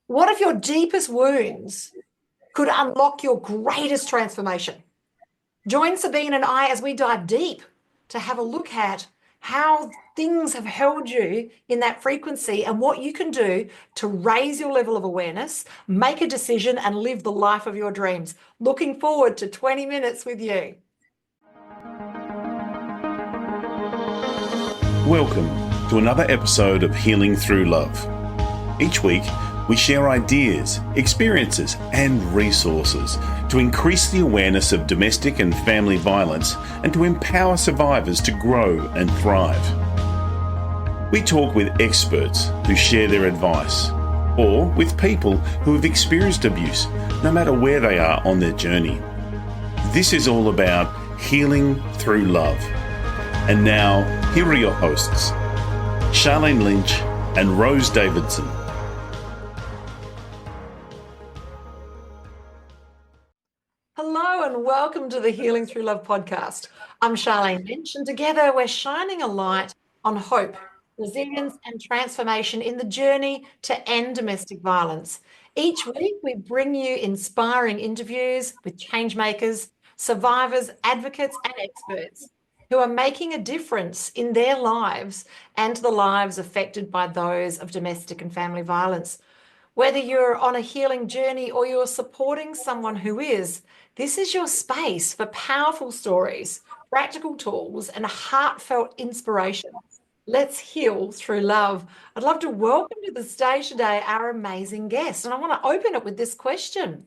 What if your deepest wounds could unlock your greatest transformation? Join Sabine and I as we dive deep to have a look at how things have held you in that frequency and what you can do to raise your level of awareness, make a decision, and live the life of your dreams. Looking forward to 20 minutes with you. Welcome to another episode of Healing Through Love. Each week, we share ideas, experiences, and resources to increase the awareness of domestic and family violence and to empower survivors to grow and thrive. We talk with experts who share their advice, or with people who have experienced abuse, no matter where they are on their journey. This is all about healing through love. And now, here are your hosts, Charlene Lynch and Rose Davidson. Hello and welcome to the Healing Through Love podcast. I'm Charlene Lynch, and together we're shining a light on hope, resilience, and transformation in the journey to end domestic violence. Each week, we bring you inspiring interviews with changemakers, survivors, advocates, and experts who are making a difference in their lives and the lives affected by those of domestic and family violence. Whether you're on a healing journey or you're supporting someone who is, this is your space for powerful stories, practical tools, and heartfelt inspiration. Let's heal through love. I'd love to welcome to the stage today our amazing guest, and I want to open it with this question.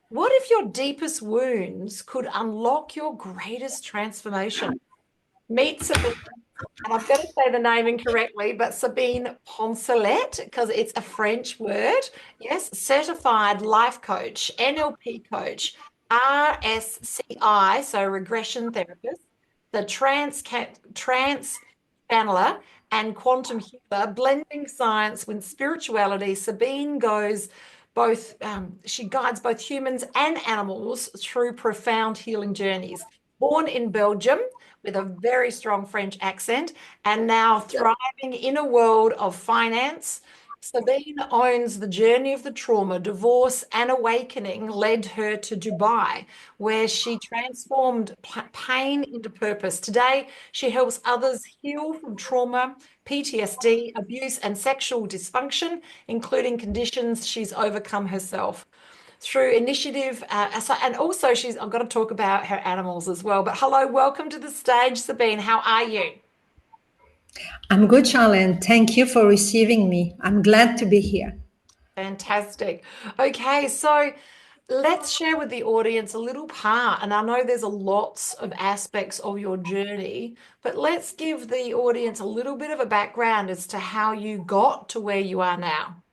What if your deepest wounds could unlock your greatest transformation? Meet Sabine, and I've got to say the name incorrectly, but Sabine Poncelet, because it's a French word. Yes, certified life coach, NLP coach, RSCI, so regression therapist, the trans channeler and quantum healer, blending science with spirituality. Sabine goes both, she guides both humans and animals through profound healing journeys. Born in Belgium with a very strong French accent and now thriving in a world of finance, Sabine owns the journey of the trauma, divorce, and awakening led her to Dubai, where she transformed pain into purpose. Today, she helps others heal from trauma, PTSD, abuse, and sexual dysfunction, including conditions she's overcome herself through initiative. And also, I've got to talk about her animals as well. But hello, welcome to the stage, Sabine. How are you? I'm good, Charlene. Thank you for receiving me. I'm glad to be here. Fantastic. Okay, so let's share with the audience a little part. And I know there's a lots of aspects of your journey, but let's give the audience a little bit of a background as to how you got to where you are now.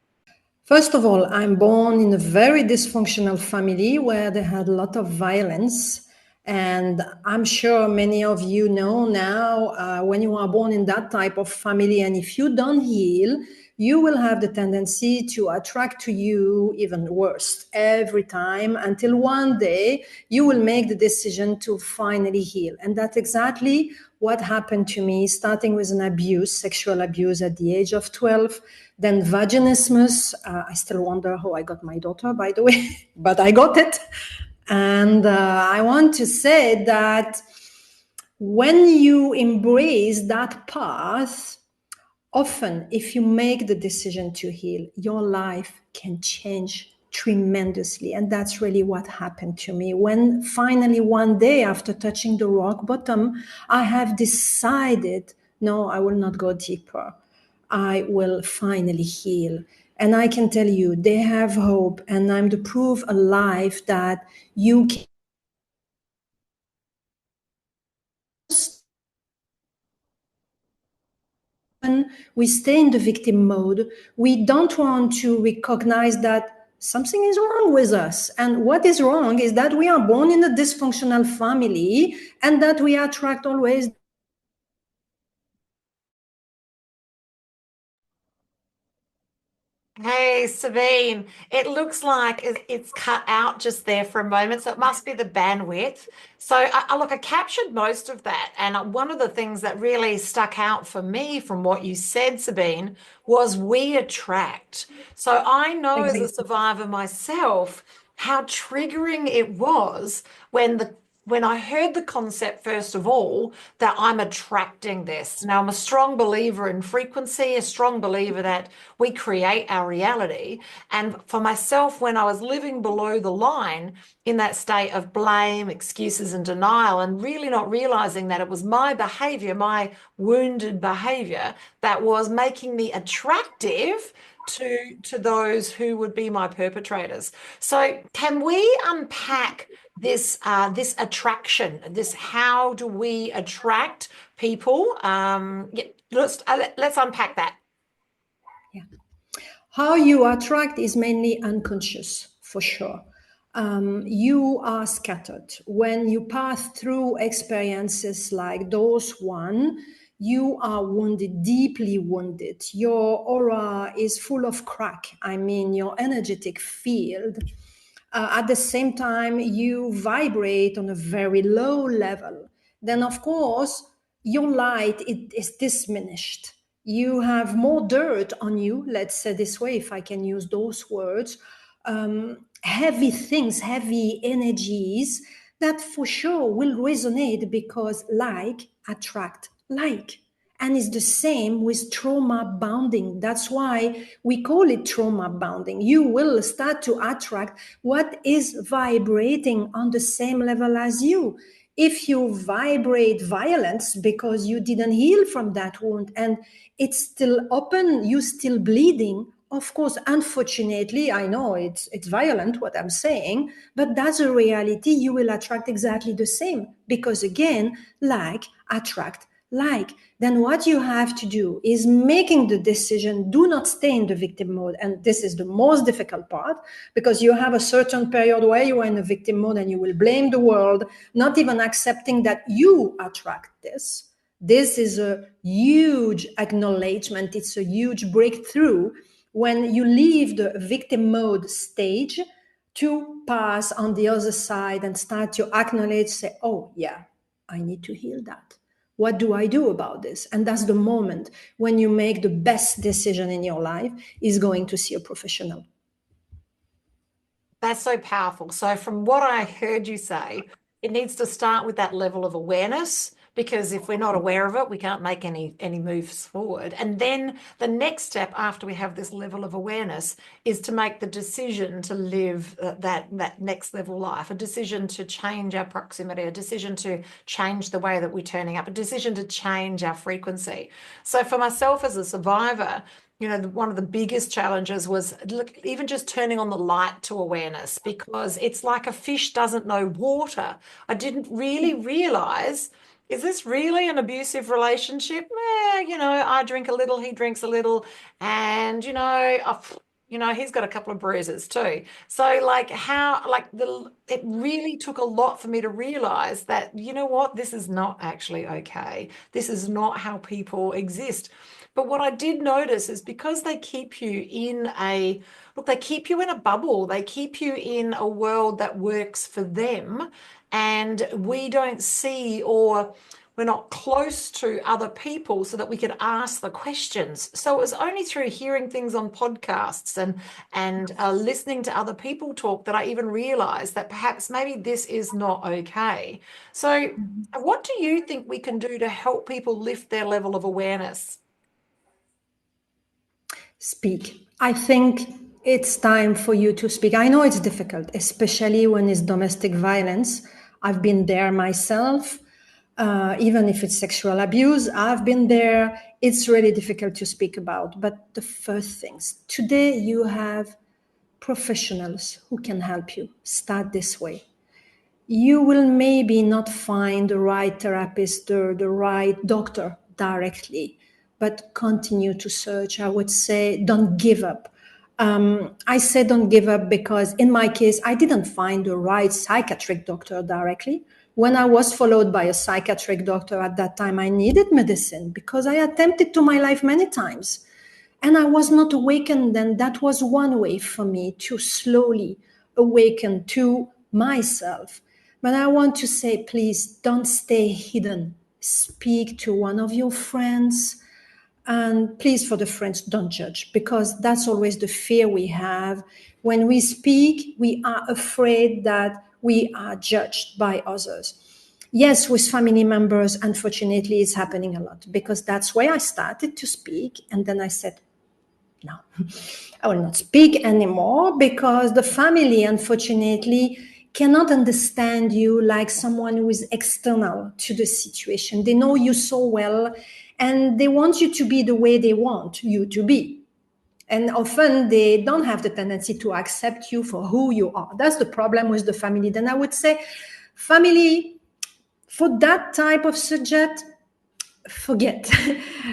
First of all, I'm born in a very dysfunctional family where they had a lot of violence. And I'm sure many of you know now, when you are born in that type of family, and if you don't heal, you will have the tendency to attract to you even worse every time until one day you will make the decision to finally heal. And that's exactly what happened to me, starting with an abuse, sexual abuse at the age of 12, then vaginismus. I still wonder how I got my daughter, by the way, but I got it. And I want to say that when you embrace that path, often if you make the decision to heal, your life can change tremendously. And that's really what happened to me. When finally one day after touching the rock bottom, I have decided, no, I will not go deeper. I will finally heal. And I can tell you, they have hope. And I'm the proof alive that you can. We stay in the victim mode. We don't want to recognize that something is wrong with us. And what is wrong is that we are born in a dysfunctional family and that we attract always. Hey, Hey, Sabine, it looks like it's cut out just there for a moment, so it must be the bandwidth. So, look, I captured most of that. And one of the things that really stuck out for me from what you said, Sabine, was we attract. So, I know as a Exactly. survivor myself how triggering it was when when I heard the concept, first of all, that I'm attracting this. Now, I'm a strong believer in frequency, a strong believer that we create our reality. And for myself, when I was living below the line in that state of blame, excuses, and denial, and really not realizing that it was my behavior, my wounded behavior, that was making me attractive to those who would be my perpetrators. So, can we unpack this attraction? This how do we attract people? Yeah, let's unpack that. Yeah. How you attract is mainly unconscious, for sure. You are scattered. When you pass through experiences like those one, you are wounded, deeply wounded. Your aura is full of crack. I mean, your energetic field. At the same time, you vibrate on a very low level. Then, of course, your light is diminished. You have more dirt on you, let's say this way, if I can use those words, heavy things, heavy energies that for sure will resonate because like attract like. And it's the same with trauma bonding. That's why we call it trauma bonding. You will start to attract what is vibrating on the same level as you. If you vibrate violence because you didn't heal from that wound and it's still open, you still bleeding, of course, unfortunately, I know it's violent what I'm saying, but that's a reality. You will attract exactly the same because again, like attract like. Then what you have to do is making the decision, do not stay in the victim mode. And this is the most difficult part because you have a certain period where you are in a victim mode and you will blame the world, not even accepting that you attract this. This is a huge acknowledgement. It's a huge breakthrough when you leave the victim mode stage to pass on the other side and start to acknowledge, say, oh yeah, I need to heal that. What do I do about this? And that's the moment when you make the best decision in your life is going to see a professional. That's so powerful. So, from what I heard you say, it needs to start with that level of awareness because if we're not aware of it, we can't make any moves forward. And then the next step after we have this level of awareness is to make the decision to live that next level life, a decision to change our proximity, a decision to change the way that we're turning up, a decision to change our frequency. So, for myself as a survivor, one of the biggest challenges was even just turning on the light to awareness because it's like a fish doesn't know water. I didn't really realize, is this really an abusive relationship? I drink a little, he drinks a little, and he's got a couple of bruises too. So it really took a lot for me to realize that, this is not actually okay. This is not how people exist. But what I did notice is because they keep you in a bubble, they keep you in a world that works for them, and we don't see or we're not close to other people so that we could ask the questions. So it was only through hearing things on podcasts and listening to other people talk that I even realized that perhaps maybe this is not okay. So what do you think we can do to help people lift their level of awareness? Speak. I think it's time for you to speak. I know it's difficult, especially when it's domestic violence. I've been there myself. Even if it's sexual abuse, I've been there. It's really difficult to speak about. But the first things, today you have professionals who can help you. Start this way. You will maybe not find the right therapist or the right doctor directly, but continue to search. I would say don't give up. I say don't give up because in my case, I didn't find the right psychiatric doctor directly. When I was followed by a psychiatric doctor at that time, I needed medicine because I attempted to my life many times. And I was not awakened then. That was one way for me to slowly awaken to myself. But I want to say, please don't stay hidden. Speak to one of your friends. And please, for the friends, don't judge, because that's always the fear we have. When we speak, we are afraid that we are judged by others. Yes, with family members, unfortunately, it's happening a lot, because that's why I started to speak. And then I said, no, I will not speak anymore, because the family, unfortunately, cannot understand you like someone who is external to the situation. They know you so well, and they want you to be the way they want you to be. And often they don't have the tendency to accept you for who you are. That's the problem with the family. Then I would say, family, for that type of subject, forget.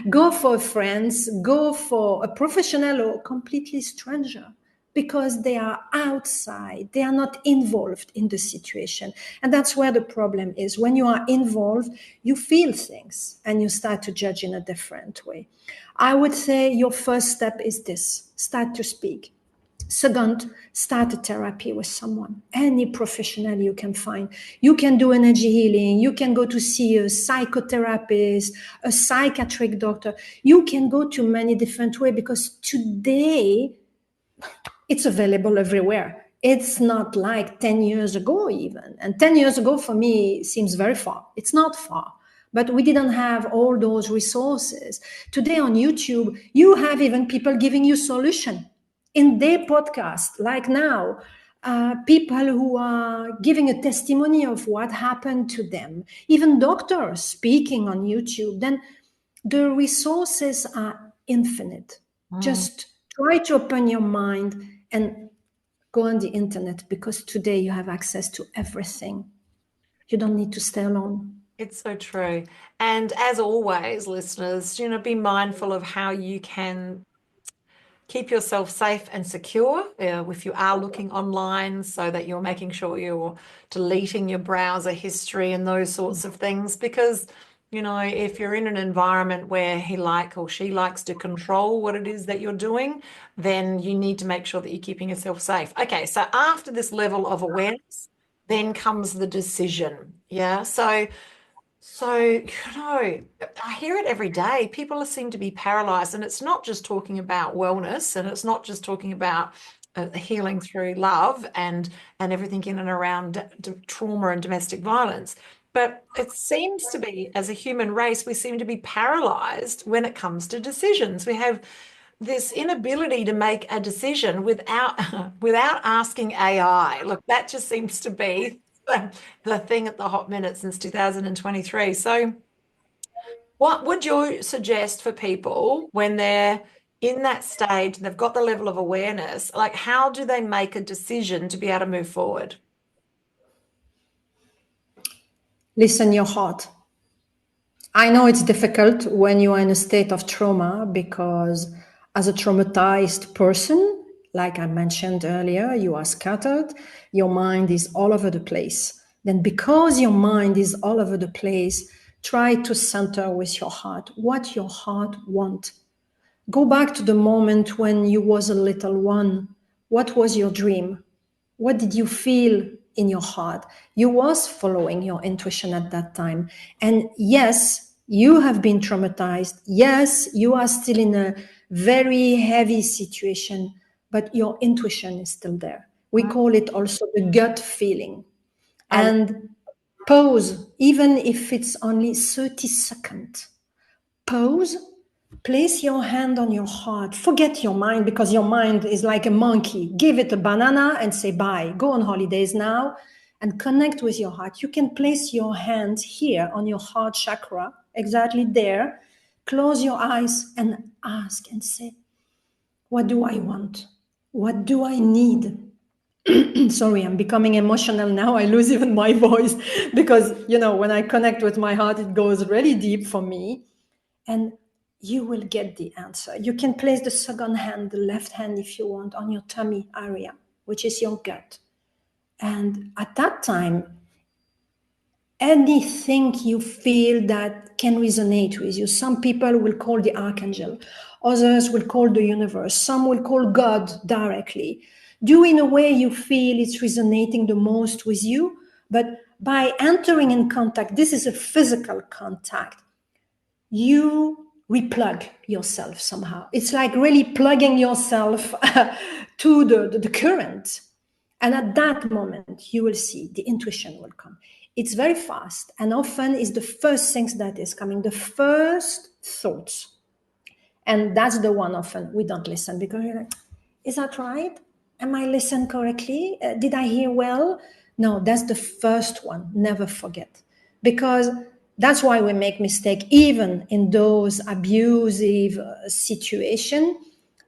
Go for friends, go for a professional or completely stranger, because they are outside, they are not involved in the situation. And that's where the problem is. When you are involved, you feel things and you start to judge in a different way. I would say your first step is this: start to speak. Second, start a therapy with someone, any professional you can find. You can do energy healing. You can go to see a psychotherapist, a psychiatric doctor. You can go to many different ways, because today it's available everywhere. It's not like 10 years ago even. And 10 years ago for me seems very far. It's not far. But we didn't have all those resources. Today on YouTube, you have even people giving you solution in their podcast, like now, people who are giving a testimony of what happened to them, even doctors speaking on YouTube. Then the resources are infinite. Just try to open your mind and go on the internet, because today you have access to everything. You don't need to stay alone. It's so true. And as always, listeners, be mindful of how you can keep yourself safe and secure if you are looking online, so that you're making sure you're deleting your browser history and those sorts of things. Because, if you're in an environment where he or she likes to control what it is that you're doing, then you need to make sure that you're keeping yourself safe. Okay, so after this level of awareness, then comes the decision. Yeah. So, I hear it every day. People seem to be paralyzed, and it's not just talking about wellness, and it's not just talking about healing through love and everything in and around trauma and domestic violence. But it seems to be, as a human race, we seem to be paralyzed when it comes to decisions. We have this inability to make a decision without asking AI. Look, that just seems to be the thing at the hot minute since 2023. So what would you suggest for people when they're in that stage and they've got the level of awareness? Like, how do they make a decision to be able to move forward? Listen your heart. I know it's difficult when you are in a state of trauma, because as a traumatized person, like I mentioned earlier, you are scattered, your mind is all over the place. Then because your mind is all over the place, try to center with your heart what your heart wants. Go back to the moment when you was a little one. What was your dream? What did you feel in your heart? You was following your intuition at that time. And yes, you have been traumatized. Yes, you are still in a very heavy situation, but your intuition is still there. We call it also the gut feeling. And pause, even if it's only 30 seconds. Pause, place your hand on your heart. Forget your mind, because your mind is like a monkey. Give it a banana and say bye. Go on holidays now and connect with your heart. You can place your hand here on your heart chakra, exactly there. Close your eyes and ask and say, what do I want? What do I need? Sorry, I'm becoming emotional now. I lose even my voice, because, when I connect with my heart, it goes really deep for me. And you will get the answer. You can place the second hand, the left hand, if you want, on your tummy area, which is your gut. And at that time, anything you feel that can resonate with you. Some people will call the archangel, others will call the universe, some will call God directly. Do in a way you feel it's resonating the most with you, but by entering in contact, this is a physical contact, you replug yourself somehow. It's like really plugging yourself to the current. And at that moment, you will see the intuition will come. It's very fast, and often is the first things that is coming, the first thoughts. And that's the one often we don't listen, because you're like, is that right? Am I listening correctly? Did I hear well? No, that's the first one. Never forget. Because that's why we make mistake, even in those abusive situations.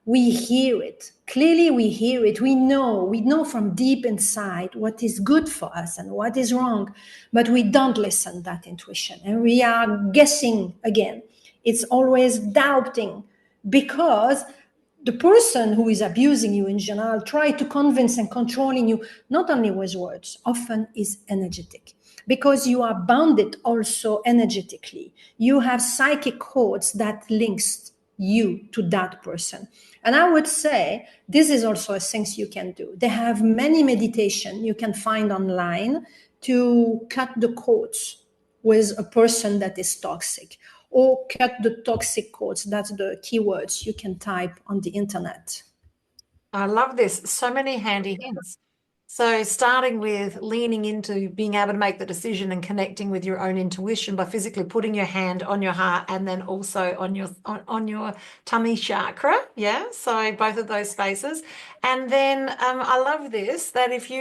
We hear it. Clearly we hear it. We know from deep inside what is good for us and what is wrong, but we don't listen that intuition. And we are guessing again. It's always doubting, because the person who is abusing you in general try to convince and controlling you, not only with words, often is energetic, because you are bounded also energetically. You have psychic codes that links you to that person. And I would say this is also a thing you can do. They have many meditation you can find online to cut the cords with a person that is toxic, or cut the toxic cords. That's the keywords you can type on the internet. I love this. So many handy hints. So starting with leaning into being able to make the decision and connecting with your own intuition by physically putting your hand on your heart, and then also on your tummy chakra. Yeah, so both of those spaces. And then I love this, that if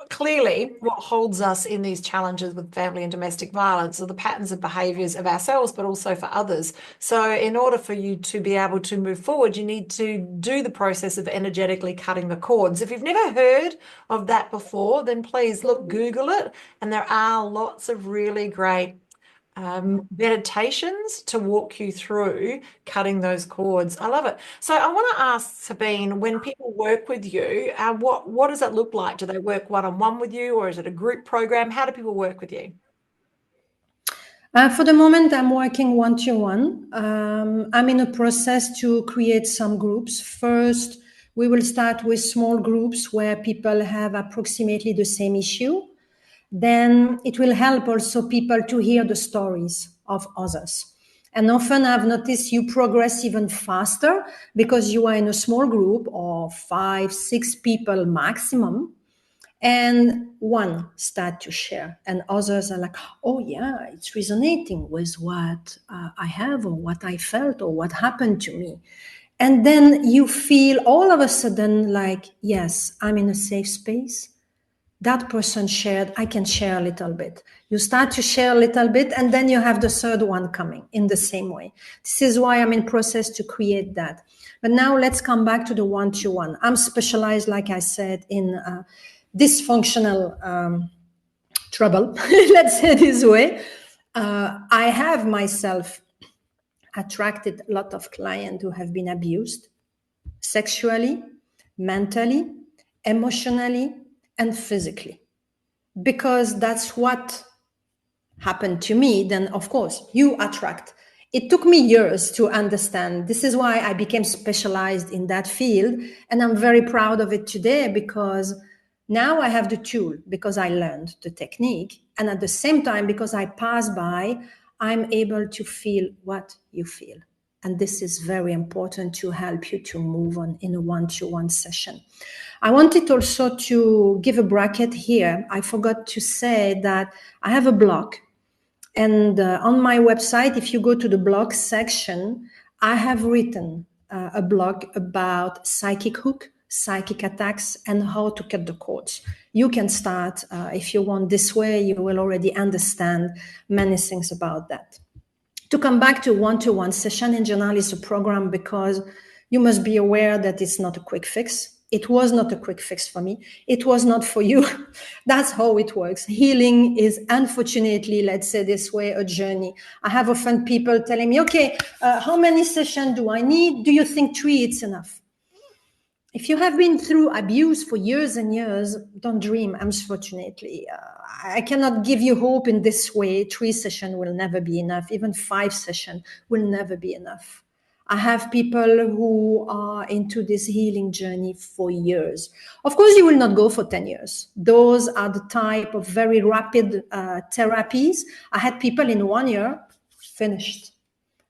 clearly what holds us in these challenges with family and domestic violence are the patterns of behaviors of ourselves, but also for others. So in order for you to be able to move forward, you need to do the process of energetically cutting the cords. If you've never heard of that before, then please Google it. And there are lots of really great meditations to walk you through cutting those cords. I love it. So I want to ask Sabine, when people work with you, what does that look like? Do they work one-on-one with you, or is it a group program? How do people work with you? For the moment, I'm working one-to-one. I'm in a process to create some groups. First, we will start with small groups where people have approximately the same issue. Then it will help also people to hear the stories of others. And often I've noticed you progress even faster because you are in a small group of 5-6 people maximum. And one start to share, and others are like, oh yeah, it's resonating with what I have, or what I felt, or what happened to me. And then you feel all of a sudden like, yes, I'm in a safe space. That person shared, I can share a little bit. You start to share a little bit, and then you have the third one coming in the same way. This is why I'm in process to create that. But now let's come back to the one-to-one. I'm specialized, like I said, in dysfunctional trouble, let's say this way. I have myself attracted a lot of clients who have been abused sexually, mentally, emotionally, and physically, because that's what happened to me. Then of course you attract. It took me years to understand. This is why I became specialized in that field, and I'm very proud of it today, because now I have the tool, because I learned the technique, and at the same time, because I pass by, I'm able to feel what you feel. And this is very important to help you to move on in a one-to-one session. I wanted also to give a bracket here. I forgot to say that I have a blog. And on my website, if you go to the blog section, I have written a blog about psychic hook, psychic attacks, and how to cut the cords. You can start, if you want, this way. You will already understand many things about that. To come back to one-to-one session in general is a program, because you must be aware that it's not a quick fix. It was not a quick fix for me. It was not for you. That's how it works. Healing is, unfortunately, let's say this way, a journey. I have often people telling me, okay, how many sessions do I need? Do you think 3 it's enough? if you have been through abuse for years and years, don't dream, unfortunately. I cannot give you hope in this way. 3 sessions will never be enough. Even 5 sessions will never be enough. I have people who are into this healing journey for years. Of course, you will not go for 10 years. Those are the type of very rapid therapies. I had people in 1 year finished.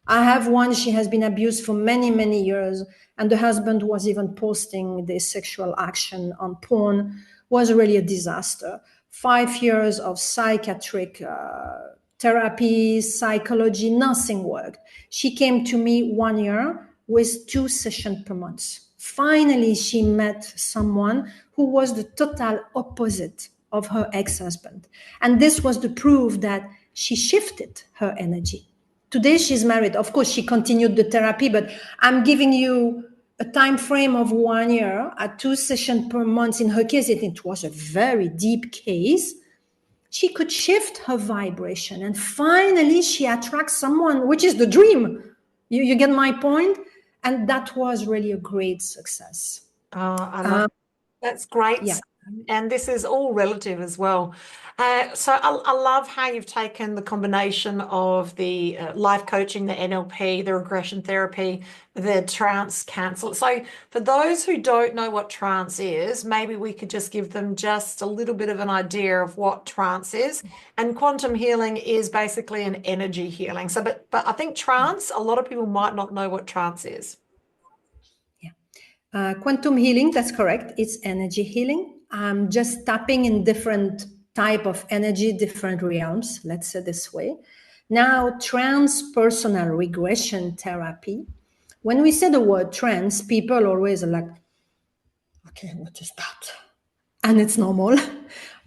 I have one, she has been abused for many, many years, and the husband was even posting this sexual action on porn, was really a disaster. 5 years of psychiatric therapy, psychology, nothing worked. She came to me 1 year with 2 sessions per month. Finally, she met someone who was the total opposite of her ex-husband. And this was the proof that she shifted her energy. Today she's married. Of course, she continued the therapy, but I'm giving you a time frame of 1 year at 2 sessions per month. In her case, it was a very deep case. She could shift her vibration, and finally she attracts someone, which is the dream. You get my point? And that was really a great success. I love that's great. Yeah. And this is all relative as well. So I love how you've taken the combination of the life coaching, the NLP, the regression therapy, the trance cancel. So for those who don't know what trance is, maybe we could just give them just a little bit of an idea of what trance is. And quantum healing is basically an energy healing. So, but I think trance, a lot of people might not know what trance is. Quantum healing, that's correct. It's energy healing. I'm just tapping in different type of energy, different realms, let's say this way. Now, transpersonal regression therapy. When we say the word trans, people always are like, okay, what is that? And it's normal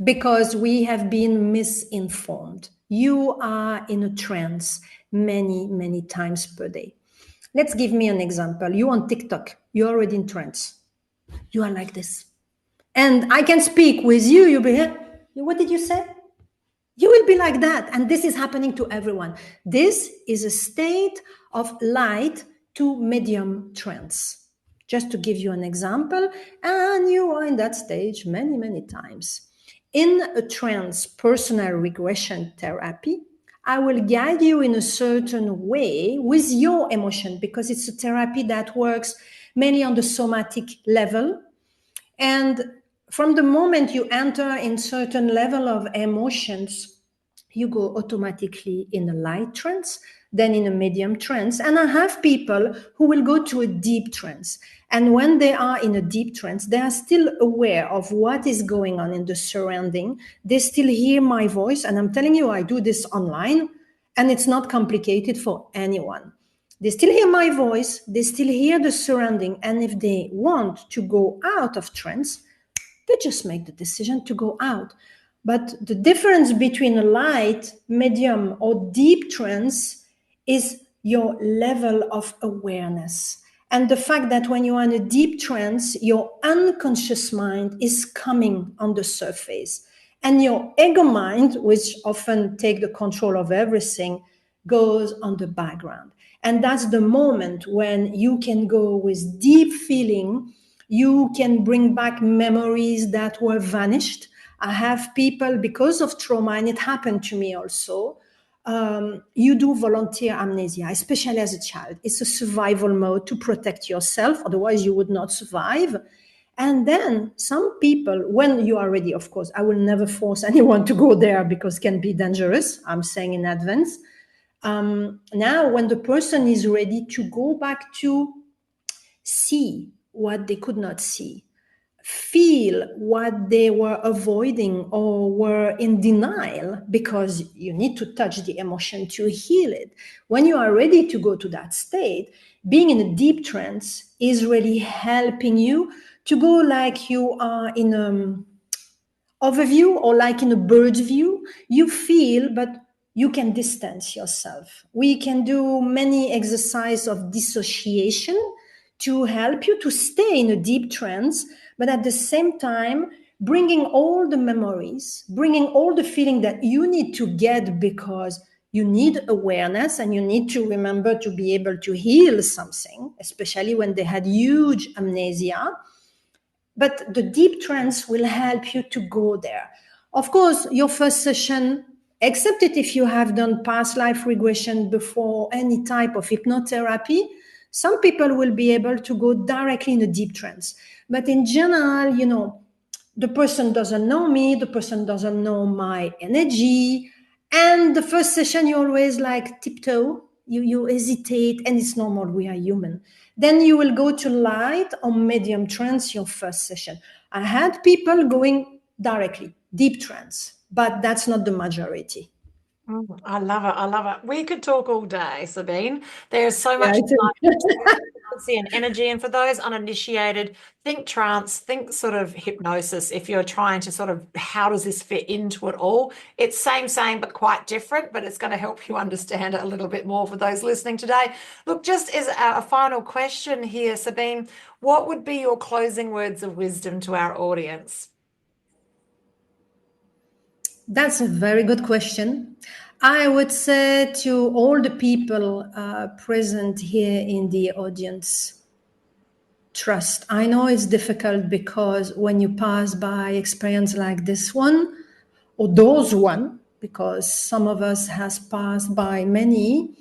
because we have been misinformed. You are in a trance many, many times per day. Let's give me an example. You on TikTok, you're already in trance. You are like this. And I can speak with you, you'll be here. What did you say? You will be like that. And this is happening to everyone. This is a state of light to medium trance. Just to give you an example, and you are in that stage many, many times. In a transpersonal regression therapy, I will guide you in a certain way with your emotion, because it's a therapy that works mainly on the somatic level. And from the moment you enter in certain level of emotions, you go automatically in a light trance, then in a medium trance. And I have people who will go to a deep trance. And when they are in a deep trance, they are still aware of what is going on in the surrounding. They still hear my voice. And I'm telling you, I do this online, and it's not complicated for anyone. They still hear my voice. They still hear the surrounding. And if they want to go out of trance, they just make the decision to go out. But the difference between a light, medium, or deep trance is your level of awareness. And the fact that when you are in a deep trance, your unconscious mind is coming on the surface. And your ego mind, which often take the control of everything, goes on the background. And that's the moment when you can go with deep feeling. You can bring back memories that were vanished. I have people, because of trauma, and it happened to me also, you do volunteer amnesia, especially as a child. It's a survival mode to protect yourself, otherwise you would not survive. And then some people, when you are ready, of course, I will never force anyone to go there because it can be dangerous, I'm saying in advance. Now, when the person is ready to go back to see what they could not see, feel what they were avoiding or were in denial, because you need to touch the emotion to heal it. When you are ready to go to that state, being in a deep trance is really helping you to go like you are in an overview or like in a bird's view. You feel, but you can distance yourself. We can do many exercises of dissociation to help you to stay in a deep trance, but at the same time, bringing all the memories, bringing all the feeling that you need to get, because you need awareness and you need to remember to be able to heal something, especially when they had huge amnesia. But the deep trance will help you to go there. Of course, your first session, except it if you have done past life regression before any type of hypnotherapy, some people will be able to go directly in a deep trance. But in general, the person doesn't know me, the person doesn't know my energy. And the first session, you always like tiptoe, you hesitate, and it's normal, we are human. Then you will go to light or medium trance your first session. I had people going directly, deep trance, but that's not the majority. I love it. I love it. We could talk all day, Sabine. There's so much frequency and energy. And for those uninitiated, think trance, think sort of hypnosis. If you're trying to sort of, how does this fit into it all? It's same, but quite different, but it's going to help you understand it a little bit more for those listening today. Look, just as a final question here, Sabine, what would be your closing words of wisdom to our audience? That's a very good question. I would say to all the people present here in the audience, trust. I know it's difficult because when you pass by experience like this one, or those one, because some of us has passed by many,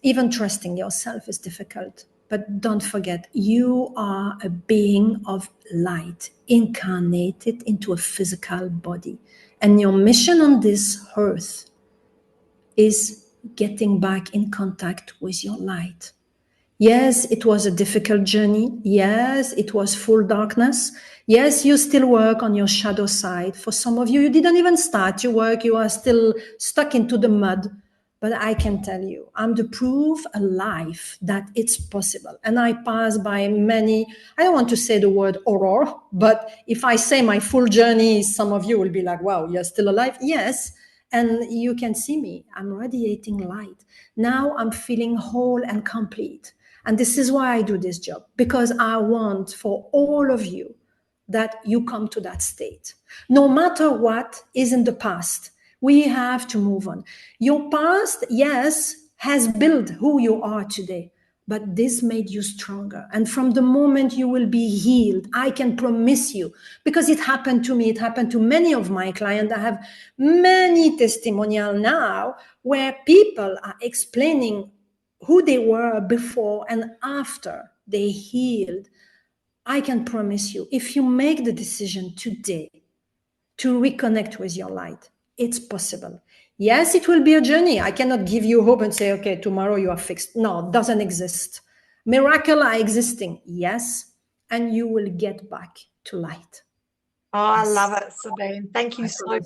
even trusting yourself is difficult. But don't forget, you are a being of light, incarnated into a physical body. And your mission on this earth is getting back in contact with your light. Yes, it was a difficult journey. Yes, it was full darkness. Yes, you still work on your shadow side. For some of you, you didn't even start your work. You are still stuck into the mud. But I can tell you, I'm the proof alive that it's possible. And I pass by many, I don't want to say the word horror, but if I say my full journey, some of you will be like, wow, you're still alive? Yes. And you can see me, I'm radiating light. Now I'm feeling whole and complete. And this is why I do this job, because I want for all of you that you come to that state. No matter what is in the past, we have to move on. Your past, yes, has built who you are today, but this made you stronger. And from the moment you will be healed, I can promise you, because it happened to me, it happened to many of my clients. I have many testimonials now where people are explaining who they were before and after they healed. I can promise you, if you make the decision today to reconnect with your light, it's possible. Yes, it will be a journey. I cannot give you hope and say, okay, tomorrow you are fixed. No, it doesn't exist. Miracles are existing, yes, and you will get back to light. Oh, I love it, Sabine. Thank you so much.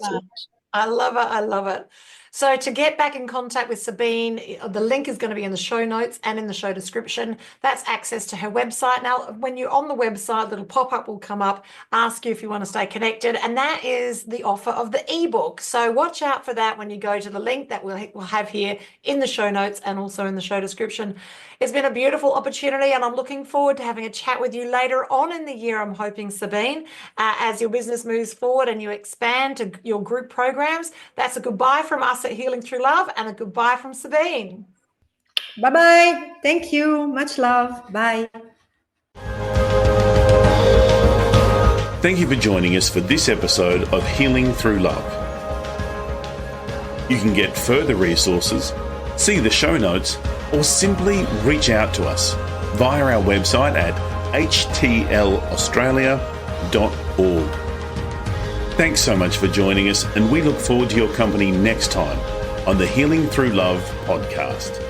I love it. I love it. So to get back in contact with Sabine, the link is going to be in the show notes and in the show description. That's access to her website. Now, when you're on the website, little pop-up will come up, ask you if you want to stay connected, and that is the offer of the ebook. So watch out for that when you go to the link that we'll have here in the show notes and also in the show description. It's been a beautiful opportunity, and I'm looking forward to having a chat with you later on in the year, I'm hoping, Sabine, as your business moves forward and you expand to your group programs. That's a goodbye from us at Healing Through Love and a goodbye from Sabine. Bye-bye. Thank you. Much love. Bye. Thank you for joining us for this episode of Healing Through Love. You can get further resources, see the show notes, or simply reach out to us via our website at htlaustralia.org. Thanks so much for joining us, and we look forward to your company next time on the Healing Through Love podcast.